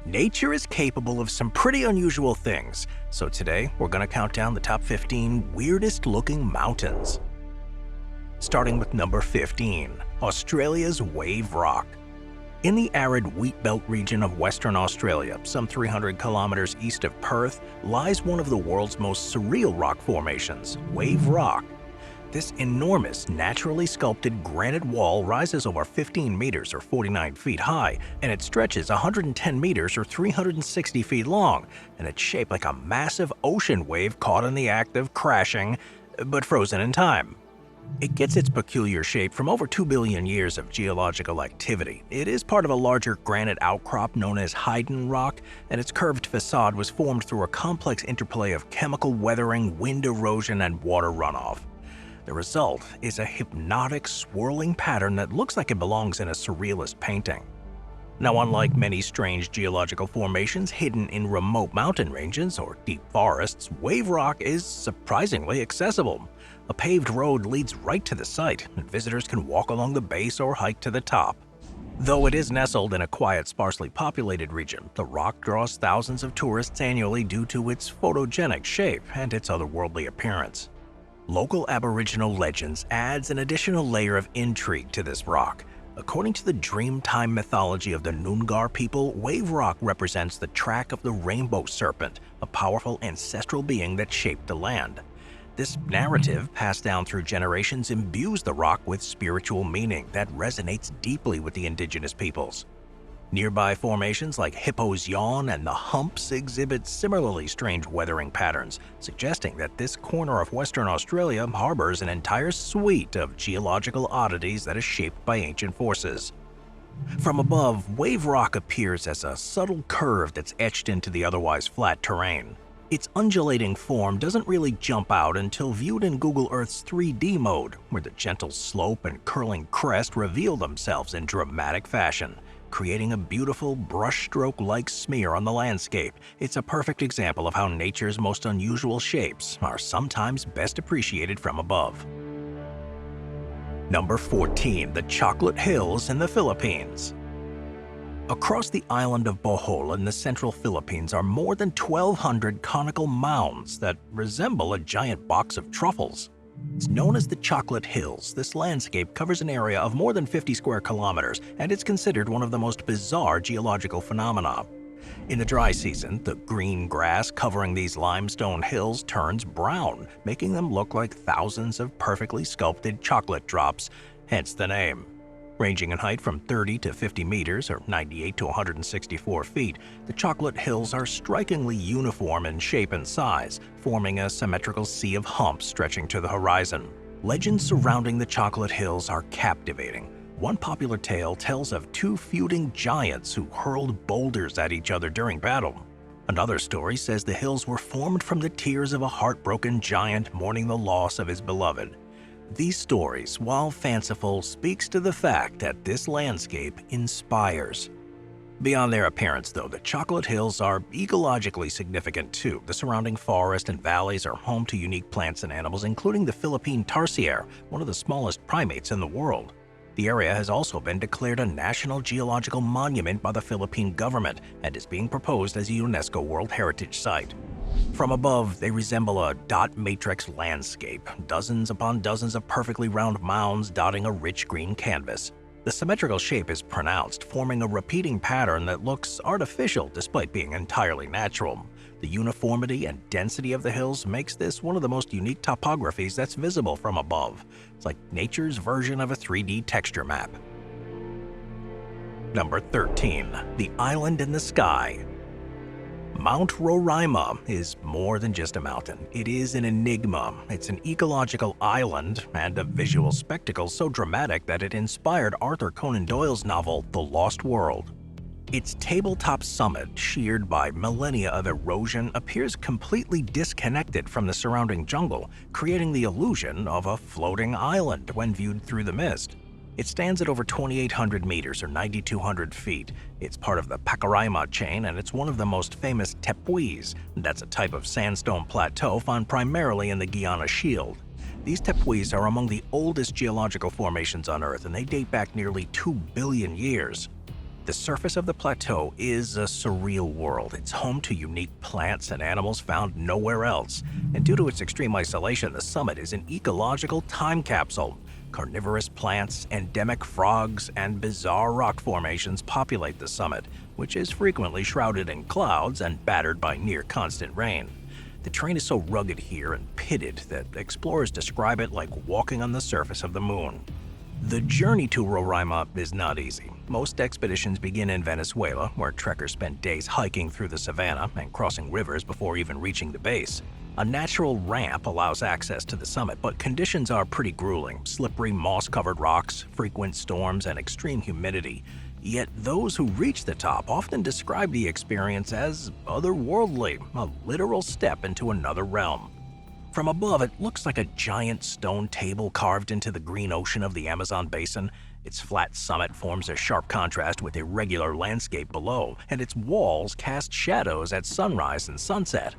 Nature is capable of some pretty unusual things, so today we're going to count down the top 15 weirdest looking mountains. Starting with number 15, Australia's Wave Rock. In the arid wheatbelt region of Western Australia, some 300 kilometers east of Perth, lies one of the world's most surreal rock formations, Wave Rock. This enormous, naturally sculpted granite wall rises over 15 meters or 49 feet high, and it stretches 110 meters or 360 feet long, and it's shaped like a massive ocean wave caught in the act of crashing, but frozen in time. It gets its peculiar shape from over 2 billion years of geological activity. It is part of a larger granite outcrop known as Haydn Rock, and its curved facade was formed through a complex interplay of chemical weathering, wind erosion, and water runoff. The result is a hypnotic, swirling pattern that looks like it belongs in a surrealist painting. Now, unlike many strange geological formations hidden in remote mountain ranges or deep forests, Wave Rock is surprisingly accessible. A paved road leads right to the site, and visitors can walk along the base or hike to the top. Though it is nestled in a quiet, sparsely populated region, the rock draws thousands of tourists annually due to its photogenic shape and its otherworldly appearance. Local Aboriginal legends adds an additional layer of intrigue to this rock. According to the Dreamtime mythology of the Noongar people, Wave Rock represents the track of the rainbow serpent, a powerful ancestral being that shaped the land. This narrative, passed down through generations, imbues the rock with spiritual meaning that resonates deeply with the indigenous peoples. Nearby formations like Hippo's Yawn and the Humps exhibit similarly strange weathering patterns, suggesting that this corner of Western Australia harbors an entire suite of geological oddities that is shaped by ancient forces. From above, Wave Rock appears as a subtle curve that's etched into the otherwise flat terrain. Its undulating form doesn't really jump out until viewed in Google Earth's 3D mode, where the gentle slope and curling crest reveal themselves in dramatic fashion, creating a beautiful brushstroke-like smear on the landscape. It's a perfect example of how nature's most unusual shapes are sometimes best appreciated from above. Number 14, the Chocolate Hills in the Philippines. Across the island of Bohol in the central Philippines are more than 1,200 conical mounds that resemble a giant box of truffles. It's known as the Chocolate Hills. This landscape covers an area of more than 50 square kilometers, and it's considered one of the most bizarre geological phenomena. In the dry season, the green grass covering these limestone hills turns brown, making them look like thousands of perfectly sculpted chocolate drops, hence the name. Ranging in height from 30 to 50 meters, or 98 to 164 feet, the Chocolate Hills are strikingly uniform in shape and size, forming a symmetrical sea of humps stretching to the horizon. Legends surrounding the Chocolate Hills are captivating. One popular tale tells of two feuding giants who hurled boulders at each other during battle. Another story says the hills were formed from the tears of a heartbroken giant mourning the loss of his beloved. These stories, while fanciful, speaks to the fact that this landscape inspires. Beyond their appearance, though, the Chocolate Hills are ecologically significant too. The surrounding forest and valleys are home to unique plants and animals, including the Philippine tarsier, one of the smallest primates in the world. The area has also been declared a National Geological Monument by the Philippine government and is being proposed as a UNESCO World Heritage Site. From above, they resemble a dot matrix landscape, dozens upon dozens of perfectly round mounds dotting a rich green canvas. The symmetrical shape is pronounced, forming a repeating pattern that looks artificial despite being entirely natural. The uniformity and density of the hills makes this one of the most unique topographies that's visible from above. It's like nature's version of a 3D texture map. Number 13, the Island in the Sky. Mount Roraima is more than just a mountain. It is an enigma. It's an ecological island and a visual spectacle so dramatic that it inspired Arthur Conan Doyle's novel The Lost World. Its tabletop summit, sheared by millennia of erosion, appears completely disconnected from the surrounding jungle, creating the illusion of a floating island when viewed through the mist. It stands at over 2,800 meters or 9,200 feet. It's part of the Pacaraima chain, and it's one of the most famous tepuis. That's a type of sandstone plateau found primarily in the Guiana Shield. These tepuis are among the oldest geological formations on Earth, and they date back nearly 2 billion years. The surface of the plateau is a surreal world. It's home to unique plants and animals found nowhere else. And due to its extreme isolation, the summit is an ecological time capsule. Carnivorous plants, endemic frogs, and bizarre rock formations populate the summit, which is frequently shrouded in clouds and battered by near-constant rain. The terrain is so rugged here and pitted that explorers describe it like walking on the surface of the moon. The journey to Roraima is not easy. Most expeditions begin in Venezuela, where trekkers spend days hiking through the savanna and crossing rivers before even reaching the base. A natural ramp allows access to the summit, but conditions are pretty grueling: slippery, moss-covered rocks, frequent storms, and extreme humidity. Yet those who reach the top often describe the experience as otherworldly, a literal step into another realm. From above, it looks like a giant stone table carved into the green ocean of the Amazon basin. Its flat summit forms a sharp contrast with irregular landscape below, and its walls cast shadows at sunrise and sunset.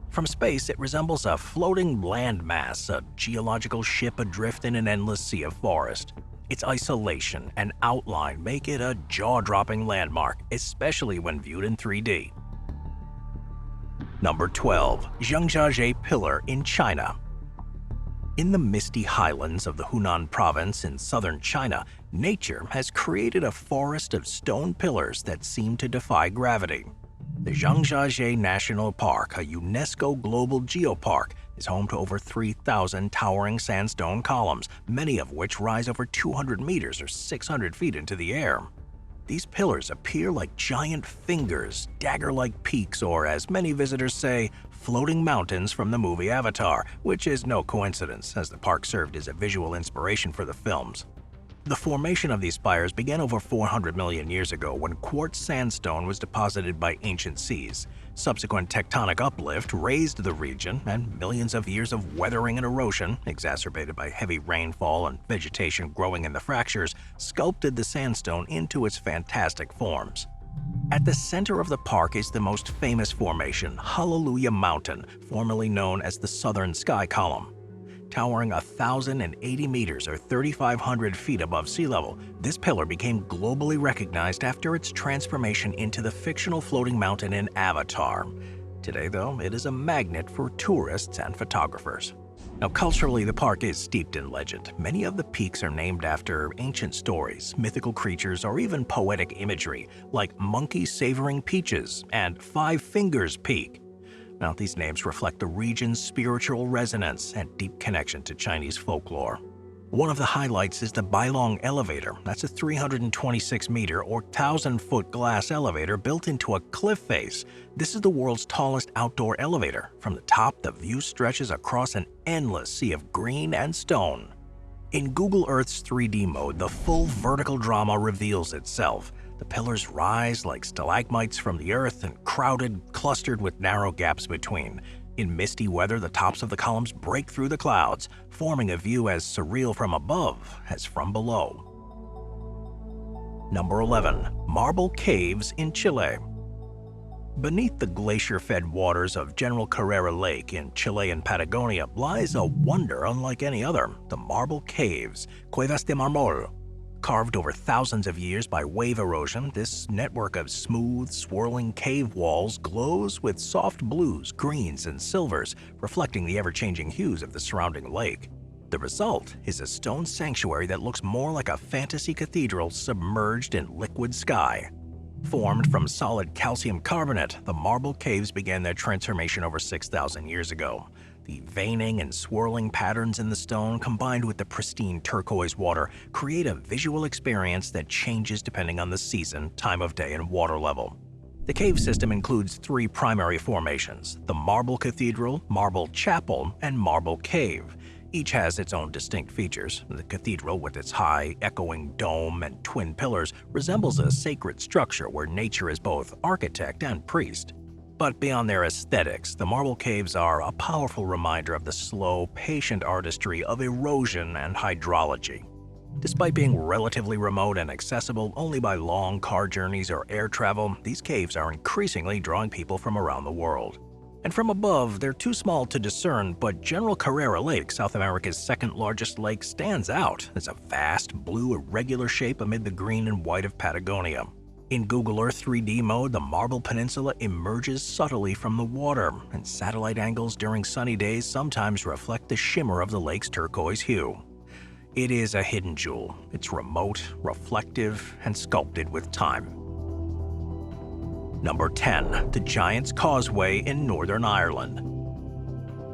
From space, it resembles a floating landmass, a geological ship adrift in an endless sea of forest. Its isolation and outline make it a jaw-dropping landmark, especially when viewed in 3D. Number 12. Zhangjiajie Pillar in China. In the misty highlands of the Hunan province in southern China, nature has created a forest of stone pillars that seem to defy gravity. The Zhangjiajie National Park, a UNESCO Global Geopark, is home to over 3,000 towering sandstone columns, many of which rise over 200 meters or 600 feet into the air. These pillars appear like giant fingers, dagger-like peaks, or as many visitors say, floating mountains from the movie Avatar, which is no coincidence, as the park served as a visual inspiration for the films. The formation of these spires began over 400 million years ago when quartz sandstone was deposited by ancient seas. Subsequent tectonic uplift raised the region, and millions of years of weathering and erosion, exacerbated by heavy rainfall and vegetation growing in the fractures, sculpted the sandstone into its fantastic forms. At the center of the park is the most famous formation, Hallelujah Mountain, formerly known as the Southern Sky Column. Towering 1,080 meters or 3,500 feet above sea level, this pillar became globally recognized after its transformation into the fictional floating mountain in Avatar. Today, though, it is a magnet for tourists and photographers. Now, culturally, the park is steeped in legend. Many of the peaks are named after ancient stories, mythical creatures, or even poetic imagery, like Monkey Savoring Peaches and Five Fingers Peak. Now, these names reflect the region's spiritual resonance and deep connection to Chinese folklore. One of the highlights is the Bailong Elevator. That's a 326-meter or 1,000-foot glass elevator built into a cliff face. This is the world's tallest outdoor elevator. From the top, the view stretches across an endless sea of green and stone. In Google Earth's 3D mode, the full vertical drama reveals itself. The pillars rise like stalagmites from the earth and clustered with narrow gaps between. In misty weather, the tops of the columns break through the clouds, forming a view as surreal from above as from below. Number 11. Marble Caves in Chile. Beneath the glacier-fed waters of General Carrera Lake in Chilean Patagonia lies a wonder unlike any other, the Marble Caves, Cuevas de Mármol. Carved over thousands of years by wave erosion, this network of smooth, swirling cave walls glows with soft blues, greens, and silvers, reflecting the ever-changing hues of the surrounding lake. The result is a stone sanctuary that looks more like a fantasy cathedral submerged in liquid sky. Formed from solid calcium carbonate, the marble caves began their transformation over 6,000 years ago. The veining and swirling patterns in the stone, combined with the pristine turquoise water, create a visual experience that changes depending on the season, time of day, and water level. The cave system includes three primary formations: the Marble Cathedral, Marble Chapel, and Marble Cave. Each has its own distinct features. The cathedral, with its high, echoing dome and twin pillars, resembles a sacred structure where nature is both architect and priest. But beyond their aesthetics, the marble caves are a powerful reminder of the slow, patient artistry of erosion and hydrology. Despite being relatively remote and accessible only by long car journeys or air travel, these caves are increasingly drawing people from around the world. And from above, they're too small to discern, but General Carrera Lake, South America's second-largest lake, stands out as a vast, blue, irregular shape amid the green and white of Patagonia. In Google Earth 3D mode, the Marble Peninsula emerges subtly from the water, and satellite angles during sunny days sometimes reflect the shimmer of the lake's turquoise hue. It is a hidden jewel. It's remote, reflective, and sculpted with time. Number 10. The Giant's Causeway in Northern Ireland.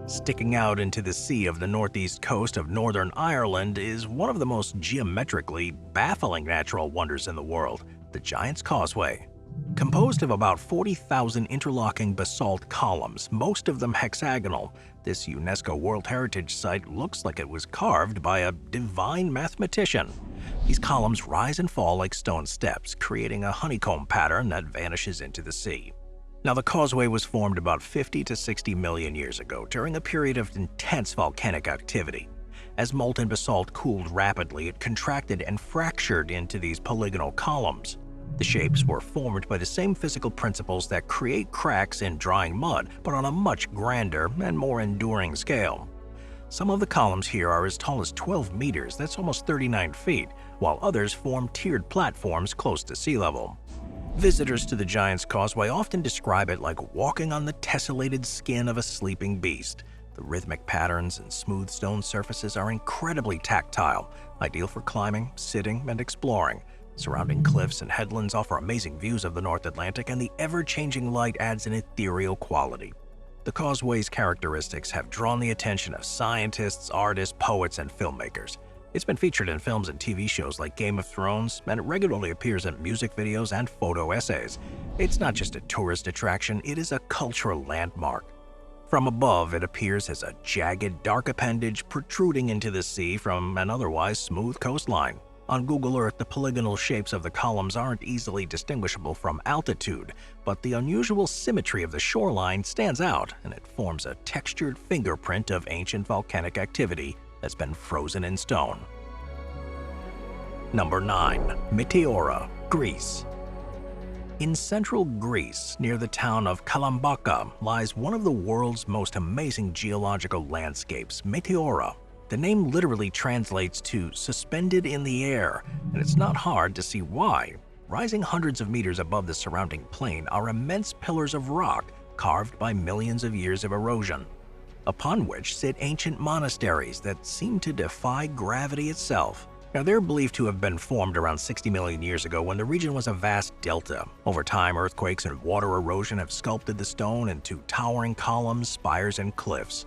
Sticking out into the sea of the northeast coast of Northern Ireland is one of the most geometrically baffling natural wonders in the world, the Giant's Causeway. Composed of about 40,000 interlocking basalt columns, most of them hexagonal, this UNESCO World Heritage Site looks like it was carved by a divine mathematician. These columns rise and fall like stone steps, creating a honeycomb pattern that vanishes into the sea. Now, the causeway was formed about 50 to 60 million years ago during a period of intense volcanic activity. As molten basalt cooled rapidly, it contracted and fractured into these polygonal columns. The shapes were formed by the same physical principles that create cracks in drying mud, but on a much grander and more enduring scale. Some of the columns here are as tall as 12 meters, that's almost 39 feet, while others form tiered platforms close to sea level. Visitors to the Giant's Causeway often describe it like walking on the tessellated skin of a sleeping beast. The rhythmic patterns and smooth stone surfaces are incredibly tactile, ideal for climbing, sitting, and exploring. Surrounding cliffs and headlands offer amazing views of the North Atlantic, and the ever-changing light adds an ethereal quality. The causeway's characteristics have drawn the attention of scientists, artists, poets, and filmmakers. It's been featured in films and TV shows like Game of Thrones, and it regularly appears in music videos and photo essays. It's not just a tourist attraction, it is a cultural landmark. From above, it appears as a jagged, dark appendage protruding into the sea from an otherwise smooth coastline. On Google Earth, the polygonal shapes of the columns aren't easily distinguishable from altitude, but the unusual symmetry of the shoreline stands out, and it forms a textured fingerprint of ancient volcanic activity that's been frozen in stone. Number 9. Meteora, Greece. In central Greece, near the town of Kalambaka, lies one of the world's most amazing geological landscapes, Meteora. The name literally translates to suspended in the air, and it's not hard to see why. Rising hundreds of meters above the surrounding plain are immense pillars of rock carved by millions of years of erosion, upon which sit ancient monasteries that seem to defy gravity itself. Now, they're believed to have been formed around 60 million years ago when the region was a vast delta. Over time, earthquakes and water erosion have sculpted the stone into towering columns, spires, and cliffs.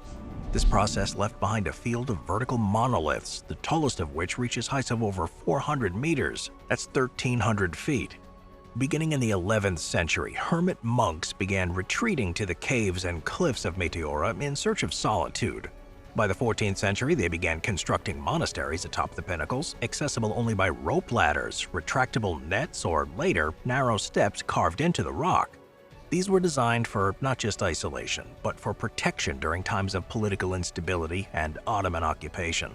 This process left behind a field of vertical monoliths, the tallest of which reaches heights of over 400 meters. That's 1,300 feet. Beginning in the 11th century, hermit monks began retreating to the caves and cliffs of Meteora in search of solitude. By the 14th century, they began constructing monasteries atop the pinnacles, accessible only by rope ladders, retractable nets, or later, narrow steps carved into the rock. These were designed for not just isolation, but for protection during times of political instability and Ottoman occupation.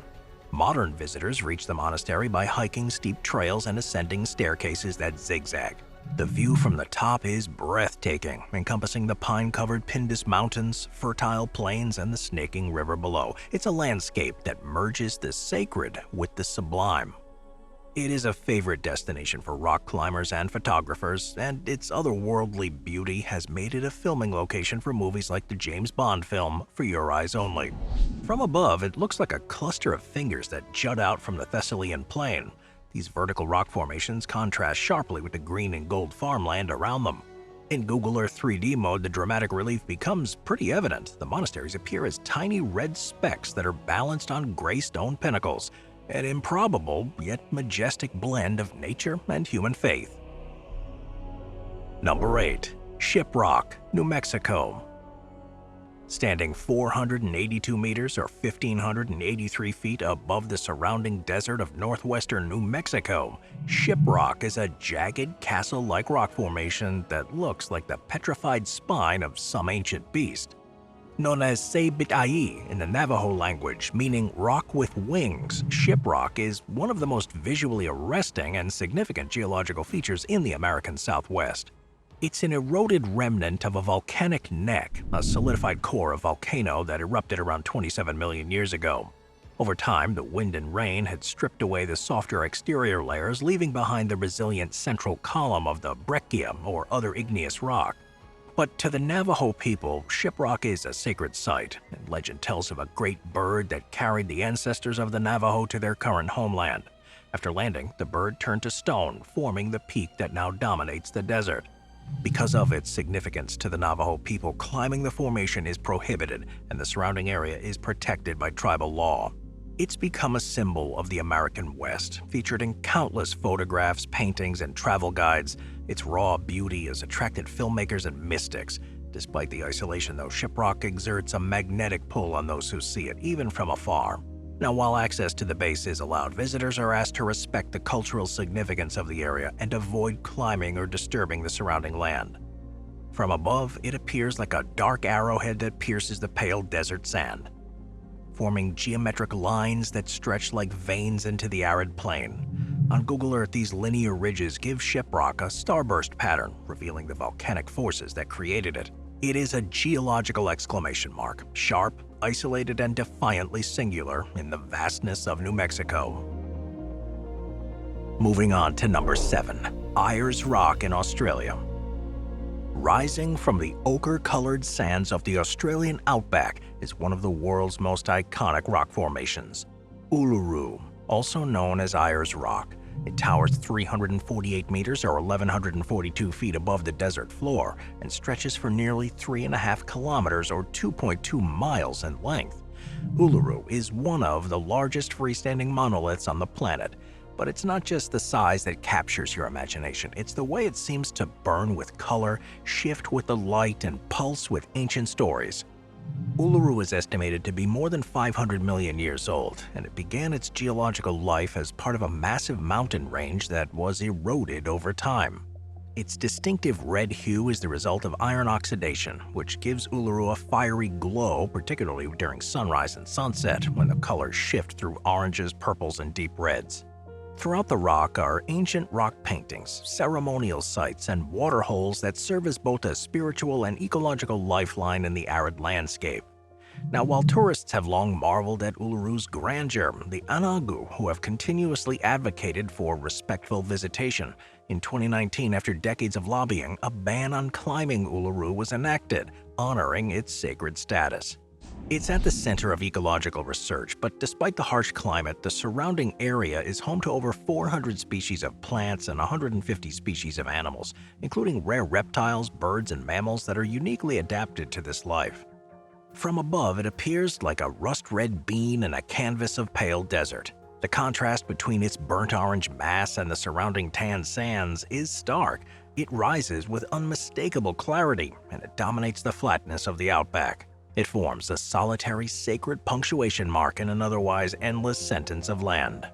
Modern visitors reach the monastery by hiking steep trails and ascending staircases that zigzag. The view from the top is breathtaking, encompassing the pine-covered Pindus Mountains, fertile plains, and the snaking river below. It's a landscape that merges the sacred with the sublime. It is a favorite destination for rock climbers and photographers, and its otherworldly beauty has made it a filming location for movies like the James Bond film For Your Eyes Only. From above, it looks like a cluster of fingers that jut out from the Thessalian plain. These vertical rock formations contrast sharply with the green and gold farmland around them. In Google Earth 3D mode, the dramatic relief becomes pretty evident. The monasteries appear as tiny red specks that are balanced on gray stone pinnacles, an improbable yet majestic blend of nature and human faith. Number 8. Shiprock, New Mexico. Standing 482 meters or 1,583 feet above the surrounding desert of northwestern New Mexico, Shiprock is a jagged, castle-like rock formation that looks like the petrified spine of some ancient beast. Known as Sebit-Ai in the Navajo language, meaning rock with wings, Shiprock is one of the most visually arresting and significant geological features in the American Southwest. It's an eroded remnant of a volcanic neck, a solidified core of volcano that erupted around 27 million years ago. Over time, the wind and rain had stripped away the softer exterior layers, leaving behind the resilient central column of the breccia or other igneous rock. But to the Navajo people, Shiprock is a sacred site, and legend tells of a great bird that carried the ancestors of the Navajo to their current homeland. After landing, the bird turned to stone, forming the peak that now dominates the desert. Because of its significance to the Navajo people, climbing the formation is prohibited, and the surrounding area is protected by tribal law. It's become a symbol of the American West, featured in countless photographs, paintings, and travel guides. Its raw beauty has attracted filmmakers and mystics. Despite the isolation, though, Shiprock exerts a magnetic pull on those who see it, even from afar. Now, while access to the base is allowed, visitors are asked to respect the cultural significance of the area and avoid climbing or disturbing the surrounding land. From above, it appears like a dark arrowhead that pierces the pale desert sand, forming geometric lines that stretch like veins into the arid plain. On Google Earth, these linear ridges give Shiprock a starburst pattern, revealing the volcanic forces that created it. It is a geological exclamation mark, sharp, isolated, and defiantly singular in the vastness of New Mexico. Moving on to number 7, Ayers Rock in Australia. Rising from the ochre-colored sands of the Australian outback is one of the world's most iconic rock formations, Uluru, also known as Ayers Rock. It towers 348 meters or 1,142 feet above the desert floor and stretches for nearly 3.5 kilometers or 2.2 miles in length. Uluru is one of the largest freestanding monoliths on the planet. But it's not just the size that captures your imagination, it's the way it seems to burn with color, shift with the light, and pulse with ancient stories. Uluru is estimated to be more than 500 million years old, and it began its geological life as part of a massive mountain range that was eroded over time. Its distinctive red hue is the result of iron oxidation, which gives Uluru a fiery glow, particularly during sunrise and sunset, when the colors shift through oranges, purples, and deep reds. Throughout the rock are ancient rock paintings, ceremonial sites, and water holes that serve as both a spiritual and ecological lifeline in the arid landscape. Now, while tourists have long marveled at Uluru's grandeur, the Anagu, who have continuously advocated for respectful visitation, in 2019, after decades of lobbying, a ban on climbing Uluru was enacted, honoring its sacred status. It's at the center of ecological research, but despite the harsh climate, the surrounding area is home to over 400 species of plants and 150 species of animals, including rare reptiles, birds, and mammals that are uniquely adapted to this life. From above, it appears like a rust-red bean in a canvas of pale desert. The contrast between its burnt orange mass and the surrounding tan sands is stark. It rises with unmistakable clarity, and it dominates the flatness of the outback. It forms a solitary sacred punctuation mark in an otherwise endless sentence of land.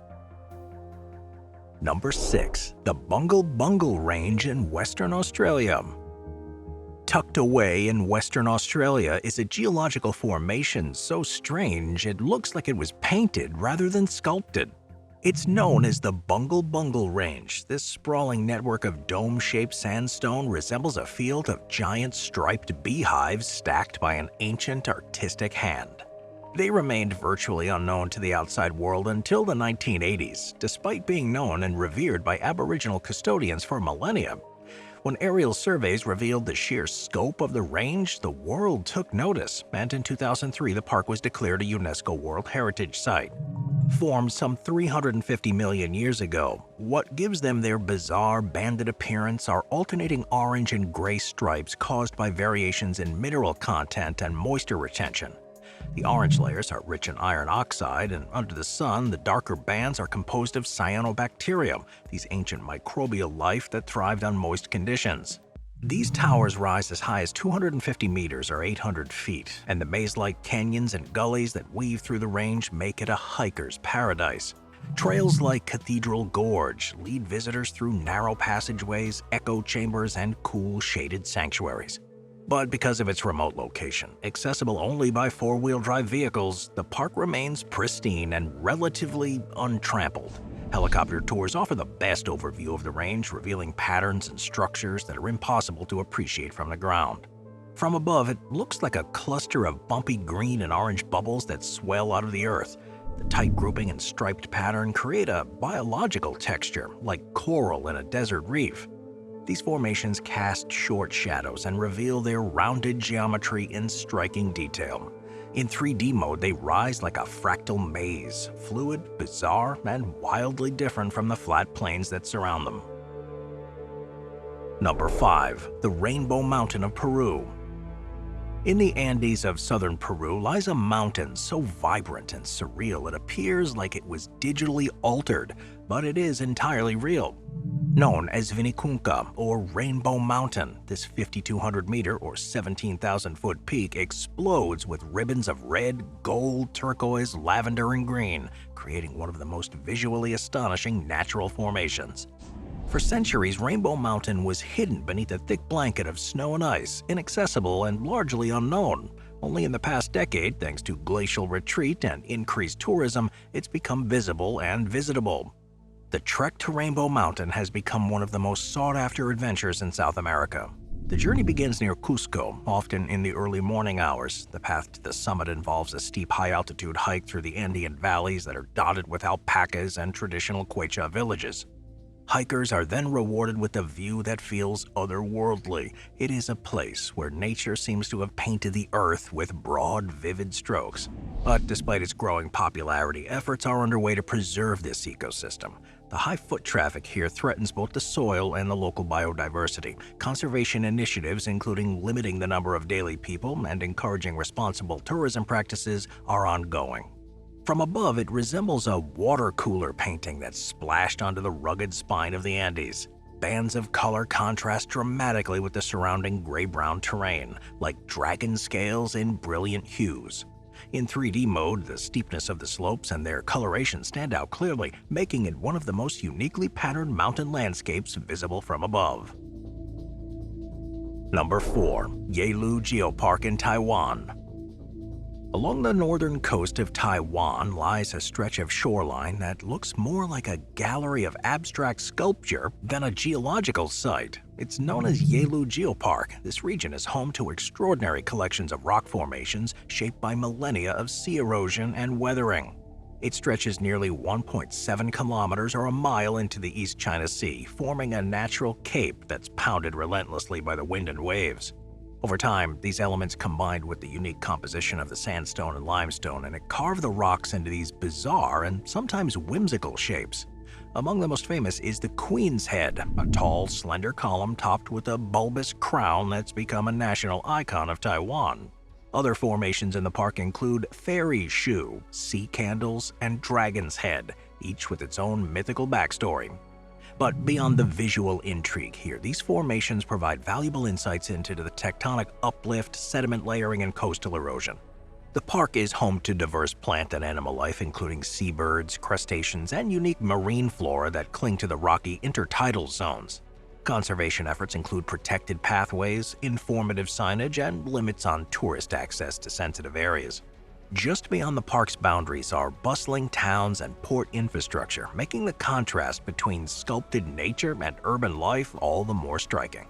Number 6. The Bungle Bungle Range in Western Australia. Tucked away in Western Australia is a geological formation so strange it looks like it was painted rather than sculpted. It's known as the Bungle Bungle Range. This sprawling network of dome-shaped sandstone resembles a field of giant striped beehives stacked by an ancient artistic hand. They remained virtually unknown to the outside world until the 1980s, despite being known and revered by Aboriginal custodians for millennia. When aerial surveys revealed the sheer scope of the range, the world took notice, and in 2003 the park was declared a UNESCO World Heritage Site. Formed some 350 million years ago, what gives them their bizarre banded appearance are alternating orange and gray stripes caused by variations in mineral content and moisture retention. The orange layers are rich in iron oxide, and under the sun, the darker bands are composed of cyanobacteria, these ancient microbial life that thrived on moist conditions. These towers rise as high as 250 meters or 800 feet, and the maze-like canyons and gullies that weave through the range make it a hiker's paradise. Trails like Cathedral Gorge lead visitors through narrow passageways, echo chambers, and cool, shaded sanctuaries. But because of its remote location, accessible only by four-wheel drive vehicles, the park remains pristine and relatively untrampled. Helicopter tours offer the best overview of the range, revealing patterns and structures that are impossible to appreciate from the ground. From above, it looks like a cluster of bumpy green and orange bubbles that swell out of the earth. The tight grouping and striped pattern create a biological texture, like coral in a desert reef. These formations cast short shadows and reveal their rounded geometry in striking detail. In 3D mode, they rise like a fractal maze, fluid, bizarre, and wildly different from the flat plains that surround them. Number 5. The Rainbow Mountain of Peru. In the Andes of southern Peru lies a mountain so vibrant and surreal it appears like it was digitally altered, but it is entirely real. Known as Vinicunca, or Rainbow Mountain, this 5,200-meter or 17,000-foot peak explodes with ribbons of red, gold, turquoise, lavender, and green, creating one of the most visually astonishing natural formations. For centuries, Rainbow Mountain was hidden beneath a thick blanket of snow and ice, inaccessible and largely unknown. Only in the past decade, thanks to glacial retreat and increased tourism, it's become visible and visitable. The trek to Rainbow Mountain has become one of the most sought-after adventures in South America. The journey begins near Cusco, often in the early morning hours. The path to the summit involves a steep high-altitude hike through the Andean valleys that are dotted with alpacas and traditional Quechua villages. Hikers are then rewarded with a view that feels otherworldly. It is a place where nature seems to have painted the earth with broad, vivid strokes. But despite its growing popularity, efforts are underway to preserve this ecosystem. The high foot traffic here threatens both the soil and the local biodiversity. Conservation initiatives, including limiting the number of daily people and encouraging responsible tourism practices, are ongoing. From above, it resembles a water cooler painting that's splashed onto the rugged spine of the Andes. Bands of color contrast dramatically with the surrounding gray-brown terrain, like dragon scales in brilliant hues. In 3D mode, the steepness of the slopes and their coloration stand out clearly, making it one of the most uniquely patterned mountain landscapes visible from above. Number 4. Yalu Geopark in Taiwan. Along the northern coast of Taiwan lies a stretch of shoreline that looks more like a gallery of abstract sculpture than a geological site. It's known as Yalu Geopark. This region is home to extraordinary collections of rock formations shaped by millennia of sea erosion and weathering. It stretches nearly 1.7 kilometers or a mile into the East China Sea, forming a natural cape that's pounded relentlessly by the wind and waves. Over time, these elements combined with the unique composition of the sandstone and limestone, and it carved the rocks into these bizarre and sometimes whimsical shapes. Among the most famous is the Queen's Head, a tall, slender column topped with a bulbous crown that's become a national icon of Taiwan. Other formations in the park include Fairy Shoe, Sea Candles, and Dragon's Head, each with its own mythical backstory. But beyond the visual intrigue here, these formations provide valuable insights into the tectonic uplift, sediment layering, and coastal erosion. The park is home to diverse plant and animal life, including seabirds, crustaceans, and unique marine flora that cling to the rocky intertidal zones. Conservation efforts include protected pathways, informative signage, and limits on tourist access to sensitive areas. Just beyond the park's boundaries are bustling towns and port infrastructure, making the contrast between sculpted nature and urban life all the more striking.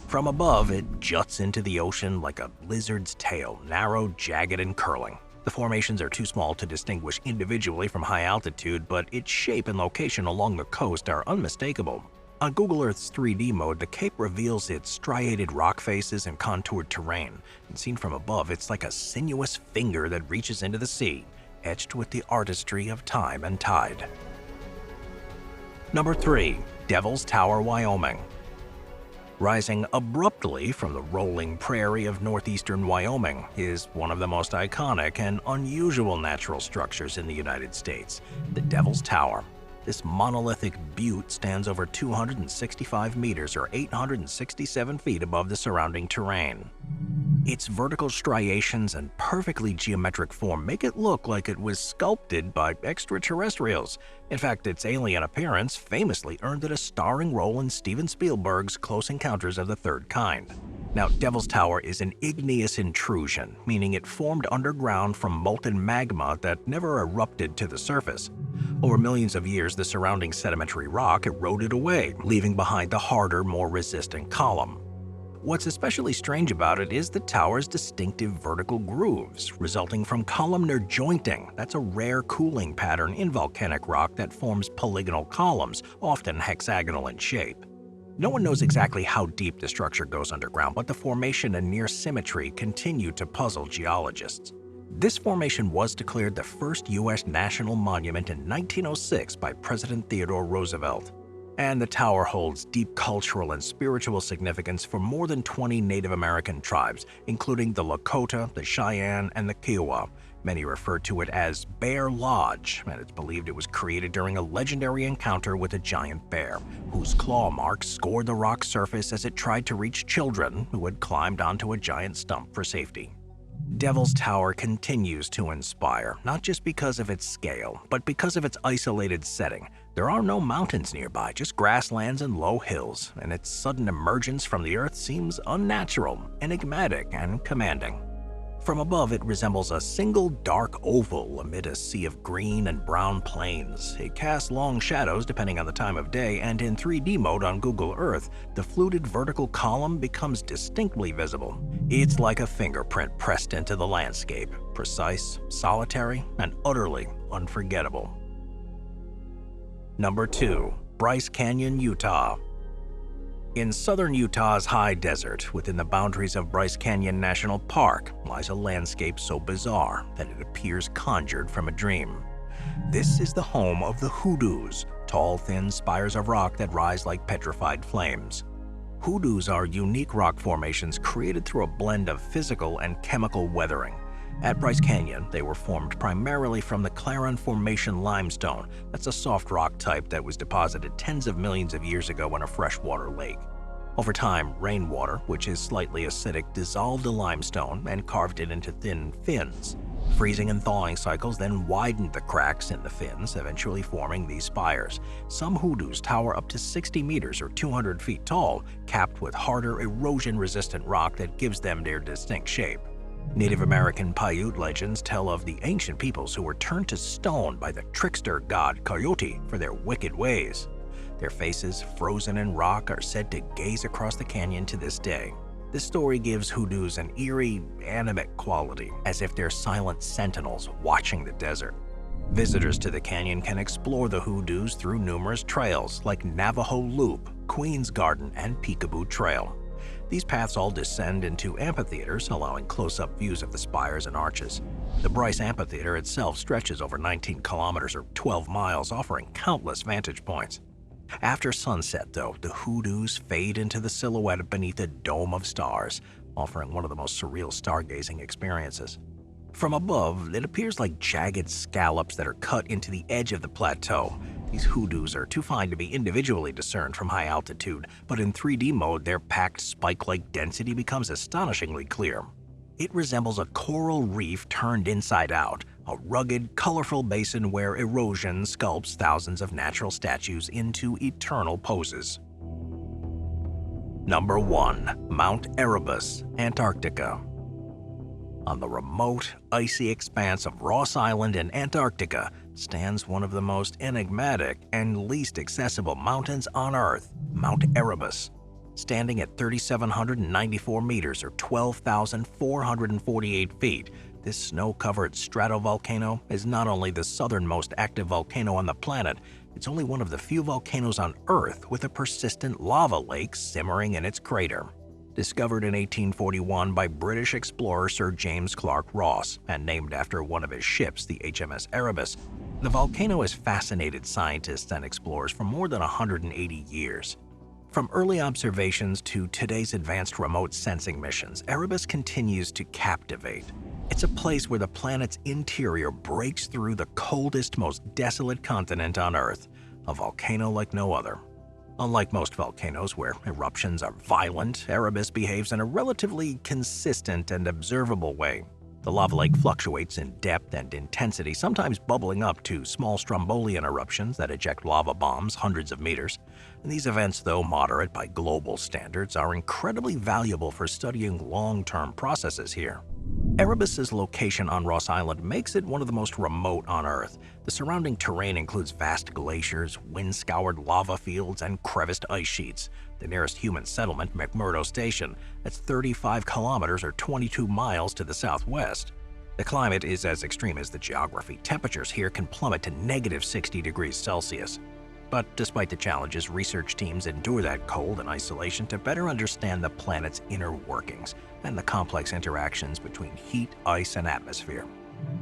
From above, it juts into the ocean like a lizard's tail, narrow, jagged, and curling. The formations are too small to distinguish individually from high altitude, but its shape and location along the coast are unmistakable. On Google Earth's 3D mode, the cape reveals its striated rock faces and contoured terrain, and seen from above, it's like a sinuous finger that reaches into the sea, etched with the artistry of time and tide. Number 3. Devil's Tower, Wyoming. Rising abruptly from the rolling prairie of northeastern Wyoming is one of the most iconic and unusual natural structures in the United States, the Devil's Tower. This monolithic butte stands over 265 meters or 867 feet above the surrounding terrain. Its vertical striations and perfectly geometric form make it look like it was sculpted by extraterrestrials. In fact, its alien appearance famously earned it a starring role in Steven Spielberg's Close Encounters of the Third Kind. Now, Devil's Tower is an igneous intrusion, meaning it formed underground from molten magma that never erupted to the surface. Over millions of years, the surrounding sedimentary rock eroded away, leaving behind the harder, more resistant column. What's especially strange about it is the tower's distinctive vertical grooves, resulting from columnar jointing. That's a rare cooling pattern in volcanic rock that forms polygonal columns, often hexagonal in shape. No one knows exactly how deep the structure goes underground, but the formation and near symmetry continue to puzzle geologists. This formation was declared the first U.S. national monument in 1906 by President Theodore Roosevelt. And the tower holds deep cultural and spiritual significance for more than 20 Native American tribes, including the Lakota, the Cheyenne, and the Kiowa. Many refer to it as Bear Lodge, and it's believed it was created during a legendary encounter with a giant bear, whose claw marks scored the rock surface as it tried to reach children who had climbed onto a giant stump for safety. Devil's Tower continues to inspire, not just because of its scale, but because of its isolated setting. There are no mountains nearby, just grasslands and low hills, and its sudden emergence from the earth seems unnatural, enigmatic, and commanding. From above, it resembles a single dark oval amid a sea of green and brown plains. It casts long shadows depending on the time of day, and in 3D mode on Google Earth, the fluted vertical column becomes distinctly visible. It's like a fingerprint pressed into the landscape, precise, solitary, and utterly unforgettable. Number 2. Bryce Canyon, Utah. In southern Utah's high desert, within the boundaries of Bryce Canyon National Park, lies a landscape so bizarre that it appears conjured from a dream. This is the home of the hoodoos, tall, thin spires of rock that rise like petrified flames. Hoodoos are unique rock formations created through a blend of physical and chemical weathering. At Bryce Canyon, they were formed primarily from the Claron Formation limestone. That's a soft rock type that was deposited tens of millions of years ago in a freshwater lake. Over time, rainwater, which is slightly acidic, dissolved the limestone and carved it into thin fins. Freezing and thawing cycles then widened the cracks in the fins, eventually forming these spires. Some hoodoos tower up to 60 meters or 200 feet tall, capped with harder, erosion-resistant rock that gives them their distinct shape. Native American Paiute legends tell of the ancient peoples who were turned to stone by the trickster god Coyote for their wicked ways. Their faces, frozen in rock, are said to gaze across the canyon to this day. This story gives hoodoos an eerie, animate quality, as if they're silent sentinels watching the desert. Visitors to the canyon can explore the hoodoos through numerous trails like Navajo Loop, Queen's Garden, and Peekaboo Trail. These paths all descend into amphitheaters, allowing close-up views of the spires and arches. The Bryce Amphitheater itself stretches over 19 kilometers or 12 miles, offering countless vantage points. After sunset, though, the hoodoos fade into the silhouette beneath a dome of stars, offering one of the most surreal stargazing experiences. From above, it appears like jagged scallops that are cut into the edge of the plateau. These hoodoos are too fine to be individually discerned from high altitude, but in 3D mode, their packed spike-like density becomes astonishingly clear. It resembles a coral reef turned inside out, a rugged, colorful basin where erosion sculpts thousands of natural statues into eternal poses. Number 1. Mount Erebus, Antarctica. On the remote, icy expanse of Ross Island in Antarctica stands one of the most enigmatic and least accessible mountains on Earth, Mount Erebus. Standing at 3,794 meters or 12,448 feet, this snow-covered stratovolcano is not only the southernmost active volcano on the planet, it's only one of the few volcanoes on Earth with a persistent lava lake simmering in its crater. Discovered in 1841 by British explorer Sir James Clark Ross and named after one of his ships, the HMS Erebus, the volcano has fascinated scientists and explorers for more than 180 years. From early observations to today's advanced remote sensing missions, Erebus continues to captivate. It's a place where the planet's interior breaks through the coldest, most desolate continent on Earth, a volcano like no other. Unlike most volcanoes where eruptions are violent, Erebus behaves in a relatively consistent and observable way. The lava lake fluctuates in depth and intensity, sometimes bubbling up to small strombolian eruptions that eject lava bombs hundreds of meters. And these events, though moderate by global standards, are incredibly valuable for studying long-term processes here. Erebus's location on Ross Island makes it one of the most remote on Earth. The surrounding terrain includes vast glaciers, wind-scoured lava fields, and creviced ice sheets. The nearest human settlement, McMurdo Station, that's 35 kilometers or 22 miles to the southwest. The climate is as extreme as the geography. Temperatures here can plummet to negative 60 degrees Celsius. But despite the challenges, research teams endure that cold and isolation to better understand the planet's inner workings and the complex interactions between heat, ice, and atmosphere.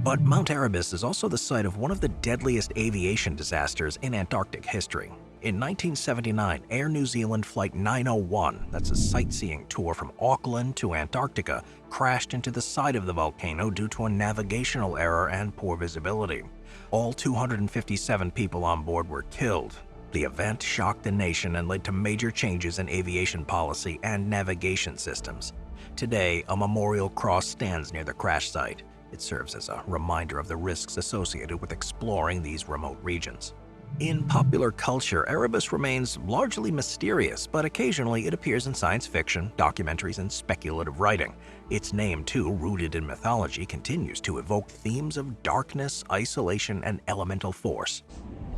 But Mount Erebus is also the site of one of the deadliest aviation disasters in Antarctic history. In 1979, Air New Zealand Flight 901, that's a sightseeing tour from Auckland to Antarctica, crashed into the side of the volcano due to a navigational error and poor visibility. All 257 people on board were killed. The event shocked the nation and led to major changes in aviation policy and navigation systems. Today, a memorial cross stands near the crash site. It serves as a reminder of the risks associated with exploring these remote regions. In popular culture, Erebus remains largely mysterious, but occasionally it appears in science fiction, documentaries, and speculative writing. Its name, too, rooted in mythology, continues to evoke themes of darkness, isolation, and elemental force.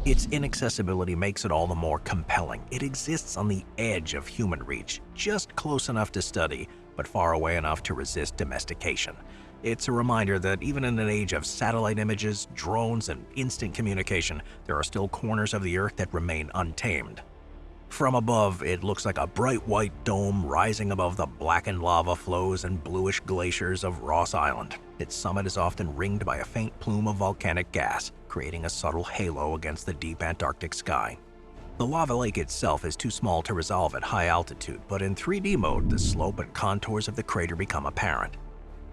Its inaccessibility makes it all the more compelling. It exists on the edge of human reach, just close enough to study, but far away enough to resist domestication. It's a reminder that even in an age of satellite images, drones, and instant communication, there are still corners of the Earth that remain untamed. From above, it looks like a bright white dome rising above the blackened lava flows and bluish glaciers of Ross Island. Its summit is often ringed by a faint plume of volcanic gas, creating a subtle halo against the deep Antarctic sky. The lava lake itself is too small to resolve at high altitude, but in 3D mode, the slope and contours of the crater become apparent.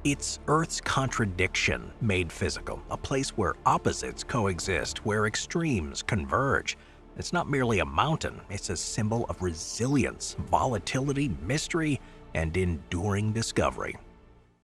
It's Earth's contradiction made physical, a place where opposites coexist, where extremes converge. It's not merely a mountain, it's a symbol of resilience, volatility, mystery, and enduring discovery.